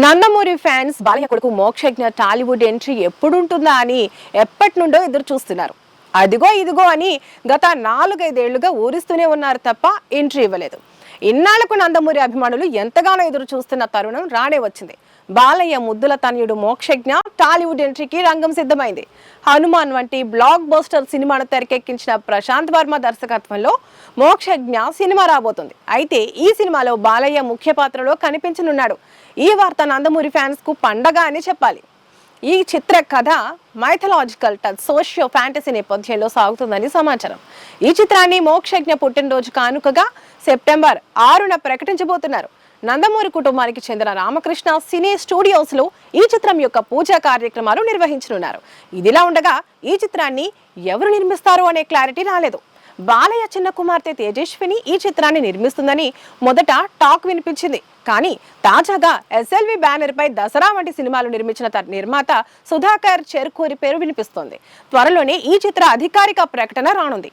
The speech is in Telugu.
నందమూరి ఫ్యాన్స్ బాలయ్య కొడుకు మోక్షజ్ఞ టాలీవుడ్ ఎంట్రీ ఎప్పుడుంటుందా అని ఎప్పటి నుండో ఎదురు చూస్తున్నారు. అదిగో ఇదిగో అని గత 4-5 ఏళ్లుగా ఊరిస్తూనే ఉన్నారు తప్ప ఎంట్రీ ఇవ్వలేదు. ఇన్నాళ్లకు నందమూరి అభిమానులు ఎంతగానో ఎదురు చూస్తున్న తరుణం రానే వచ్చింది. బాలయ్య ముద్దుల తనయుడు మోక్షజ్ఞ టాలీవుడ్ ఎంట్రీకి రంగం సిద్ధమైంది. హనుమాన్ వంటి బ్లాక్ బస్టర్ సినిమాను తెరకెక్కించిన ప్రశాంత్ వర్మ దర్శకత్వంలో మోక్షజ్ఞ సినిమా రాబోతుంది. అయితే ఈ సినిమాలో బాలయ్య ముఖ్య పాత్రలో కనిపించనున్నాడు. ఈ వార్త నందమూరి ఫ్యాన్స్ కు పండగ అని చెప్పాలి. ఈ చిత్ర కథ మైథలాజికల్ టచ్ సోషియో ఫ్యాంటసీ నేపథ్యంలో సాగుతుందని సమాచారం. ఈ చిత్రాన్ని మోక్షజ్ఞ పుట్టినరోజు కానుకగా సెప్టెంబర్ 6న ప్రకటించబోతున్నారు. నందమూరి కుటుంబానికి చెందిన రామకృష్ణ సినీ స్టూడియోస్ లో ఈ చిత్రం యొక్క పూజా కార్యక్రమాలు నిర్వహించనున్నారు. ఇదిలా ఉండగా ఈ చిత్రాన్ని ఎవరు నిర్మిస్తారు అనే క్లారిటీ రాలేదు. బాలయ్య చిన్న కుమార్తె తేజస్విని ఈ చిత్రాన్ని నిర్మిస్తుందని మొదట టాక్ వినిపించింది. కానీ తాజాగా ఎస్ఎల్వి బ్యానర్ పై దసరా వంటి సినిమాలు నిర్మించిన నిర్మాత సుధాకర్ చెర్కూరి పేరు వినిపిస్తోంది. త్వరలోనే ఈ చిత్ర అధికారిక ప్రకటన రానుంది.